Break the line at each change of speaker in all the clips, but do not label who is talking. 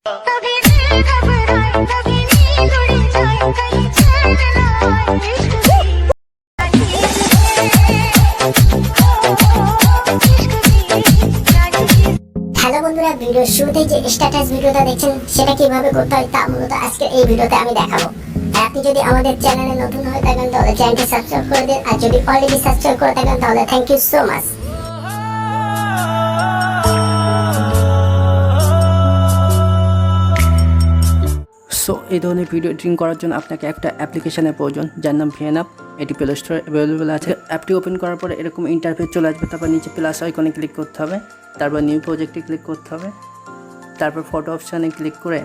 Hello বন্ধুরা, ভিডিওর শুরুতেই যে স্ট্যাটাস ভিডিওটা দেখছেন সেটা কিভাবে করতে হয় তা মূলত আজকে এই ভিডিওতে আমি দেখাবো। আর আপনি যদি আমাদের চ্যানেলে নতুন হয়ে থাকেন তাহলে চ্যানেলটি সাবস্ক্রাইব করে দিন, আর যদি অলরেডি সাবস্ক্রাইব করে থাকেন তাহলে thank you so much.
So এই ধরনের ভিডিও এডিটিং করার জন্য আপনাকে একটা অ্যাপ্লিকেশনের প্রয়োজন, যার নাম ভিএনঅ্যাপ। এটি প্লে স্টোরে অ্যাভেলেবেল আছে। অ্যাপটি ওপেন করার পরে এরকম ইন্টারফেস চলে আসবে। তারপর নিচে প্লাস আইকনে ক্লিক করতে হবে, তারপর নিউ প্রজেক্টে ক্লিক করতে হবে, তারপর ফটো অপশানে ক্লিক করে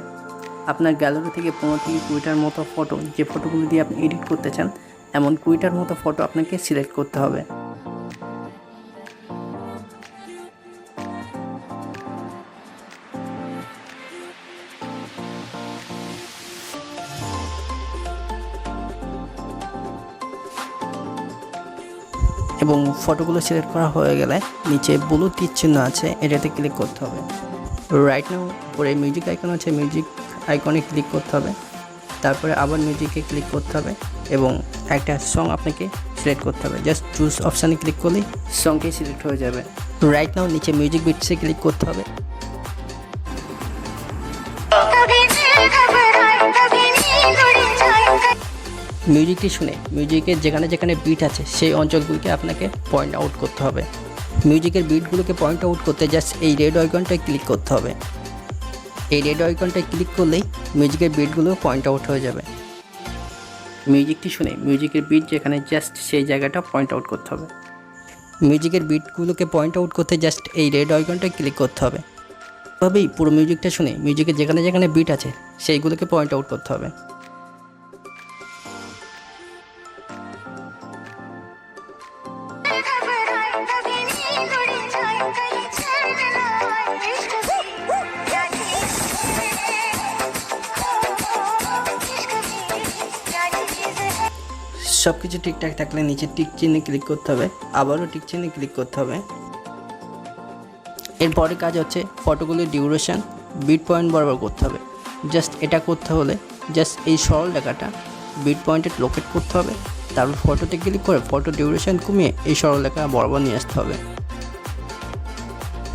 আপনার গ্যালারি থেকে 15 থেকে 20টার মতো ফটো, যে ফটোগুলো দিয়ে আপনি এডিট করতে চান এমন 20টার মতো ফটো আপনাকে সিলেক্ট করতে হবে। এবং ফটোগুলো সিলেক্ট করা হয়ে গেলে নিচে ব্লু তীর চিহ্ন আছে, এটাতে ক্লিক করতে হবে। রাইট নাও পরে মিউজিক আইকন আছে, মিউজিক আইকনে ক্লিক করতে হবে, তারপরে আবার মিউজিকে ক্লিক করতে হবে এবং একটা সং আপনাকে সিলেক্ট করতে হবে। জাস্ট চুজ অপশানে ক্লিক করলেই সংটি সিলেক্ট হয়ে যাবে। রাইট নাও নিচে মিউজিক বিটসে ক্লিক করতে হবে। মিউজিকটি শুনে মিউজিকের যেখানে যেখানে বিট আছে সেই অঞ্চলগুলিকে আপনাকে পয়েন্ট আউট করতে হবে। মিউজিকের বিটগুলোকে পয়েন্ট আউট করতে জাস্ট এই রেড আইকনটায় ক্লিক করতে হবে। এই রেড আইকনটায় ক্লিক করলেই মিউজিকের বিটগুলো পয়েন্ট আউট হয়ে যাবে। মিউজিকটি শুনে মিউজিকের বিট যেখানে জাস্ট সেই জায়গাটা পয়েন্ট আউট করতে হবে। মিউজিকের বিটগুলোকে পয়েন্ট আউট করতে জাস্ট এই রেড আইকনটায় ক্লিক করতে হবে। এভাবেই পুরো মিউজিকটা শুনে মিউজিকের যেখানে যেখানে বিট আছে সেইগুলোকে পয়েন্ট আউট করতে হবে। সব কিছু ঠিকঠাক থাকলে নিচে টিক চিহ্নে ক্লিক করতে হবে, আবারও টিক চিহ্নে ক্লিক করতে হবে। এরপরে কাজ হচ্ছে ফটোগুলির ডিউরেশন বিট পয়েন্ট বরাবর করতে হবে। জাস্ট এটা করতে হলে জাস্ট এই সরল রেখাটা বিট পয়েন্টে লোকেট করতে হবে, তারপর ফটোতে ক্লিক করে ফটো ডিউরেশন কমিয়ে এই সরল রেখা বরাবর নিয়ে আসতে হবে।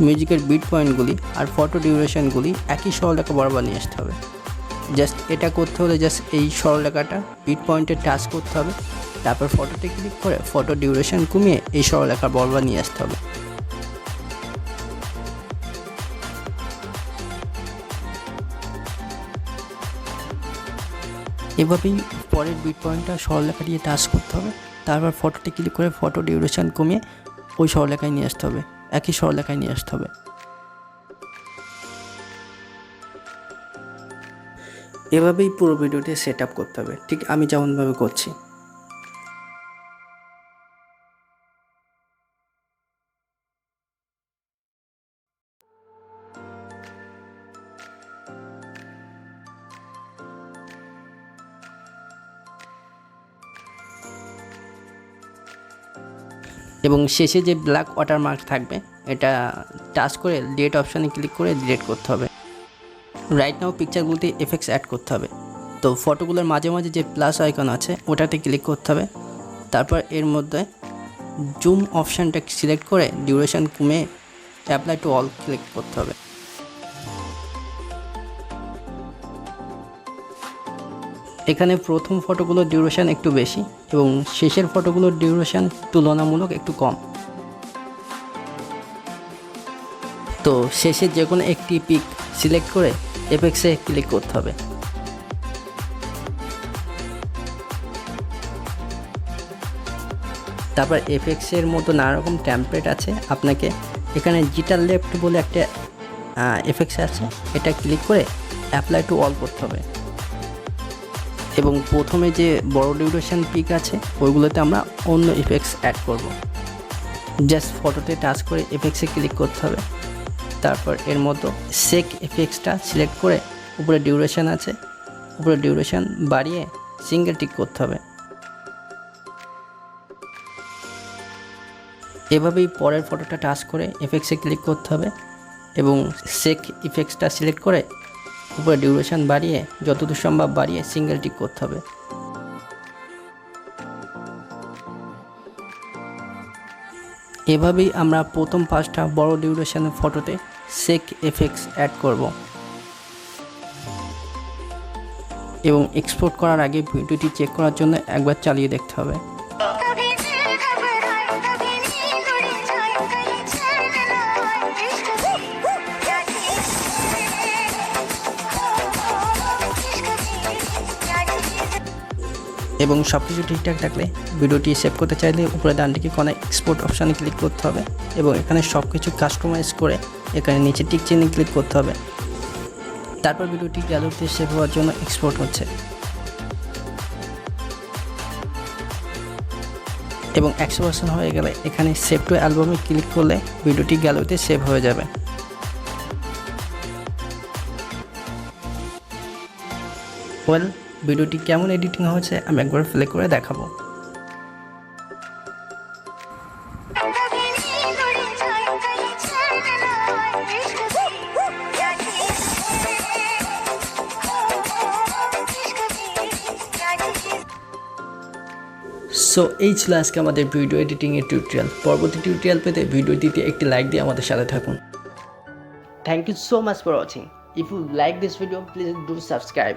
মিউজিকের বিট পয়েন্টগুলি আর ফটো ডিউরেশনগুলি একই সরল রেখা বরাবর নিয়ে আসতে হবে। জাস্ট এটা করতে হলে জাস্ট এই সরলরেখাটা বিট পয়েন্টে টাচ করতে হবে, তারপর ফটোতে ক্লিক করে ফটো ডিউরেশন কমিয়ে এই সরলরেখা বরাবর নিয়ে আসতে হবে। এভাবেই পরের বিট পয়েন্টটা সরলরেখা দিয়ে টাচ করতে হবে, তারপর ফটোতে ক্লিক করে ফটো ডিউরেশন কমিয়ে ওই সরলরেখায় নিয়ে আসতে হবে, একই সরলরেখায় নিয়ে আসতে হবে। এভাবেই পুরো ভিডিওটি সেট আপ করতে হবে, ঠিক আমি যেমনভাবে করছি। এবং শেষে যে ব্ল্যাক ওয়াটারমার্ক থাকবে এটা টাচ করে ডিলিট অপশানে ক্লিক করে ডিলিট করতে হবে। রাইট নাও পিকচারগুলোতে এফেক্টস অ্যাড করতে হবে। তো ফটোগুলোর মাঝে মাঝে যে প্লাস আইকন আছে ওটাতে ক্লিক করতে হবে, তারপর এর মধ্যে জুম অপশানটা সিলেক্ট করে ডিউরেশন কমে অ্যাপ্লাই টু অল ক্লিক করতে হবে। এখানে প্রথম ফটোগুলোর ডিউরেশন একটু বেশি এবং শেষের ফটোগুলোর ডিউরেশন তুলনামূলক একটু কম। তো শেষে যে কোনো একটি পিক সিলেক্ট করে এফেক্টসে ক্লিক করতে হবে। তারপর এফেক্টসের মতো নানা রকম টেমপ্লেট আছে, আপনাকে এখানে জিটার লেফট বলে একটা এফেক্টস আছে, এটা ক্লিক করে অ্যাপ্লাই টু অল করতে হবে। এবং প্রথমে যে বড় ডিউরেশন পিক আছে ওইগুলোতে আমরা অন্য এফেক্টস অ্যাড করব। জাস্ট ফটোতে টাচ করে এফেক্টসে ক্লিক করতে হবে, তারপর এর মতো সেক এফেক্টসটা সিলেক্ট করে উপরে ডিউরেশন আছে, উপরে ডিউরেশন বাড়িয়ে সিঙ্গেল টিক করতে হবে। এভাবেই পরের ফটোটা টাচ করে এফেক্টসে ক্লিক করতে হবে এবং সেক ইফেক্টসটা সিলেক্ট করে উপরে ডিউরেশন বাড়িয়ে যতদূর সম্ভব বাড়িয়ে সিঙ্গেল টিক করতে হবে। এভাবেই আমরা প্রথম 5টা বড় ডিউরেশনের ফটোতে শেক এফেক্টস অ্যাড করব এবং এক্সপোর্ট করার আগে ভিডিওটি চেক করার জন্য একবার চালিয়ে দেখতে হবে। এবং সব কিছু ঠিকঠাক থাকলে ভিডিওটি সেভ করতে চাইলে উপরে ডান দিকে কোণায় এক্সপোর্ট অপশানে ক্লিক করতে হবে এবং এখানে সব কিছু কাস্টমাইজ করে এখানে নিচে টিক চিহ্নে ক্লিক করতে হবে। তারপর ভিডিওটি গ্যালারিতে সেভ হওয়ার জন্য এক্সপোর্ট হচ্ছে এবং 100% হয়ে গেলে এখানে সেভ টু অ্যালবামে ক্লিক করলে ভিডিওটি গ্যালারিতে সেভ হয়ে যাবে। ওয়েল, ভিডিওটি কেমন এডিটিং হয়েছে আমি একবার প্লে করে দেখাবো। সো এই ছিল আজকে আমাদের ভিডিও এডিটিংয়ের টিউটোরিয়াল। পরবর্তী টিউটোরিয়াল পেতে ভিডিওটিতে একটি লাইক দিয়ে আমাদের সাথে থাকুন। Thank you so much for watching. If you like this video please do subscribe.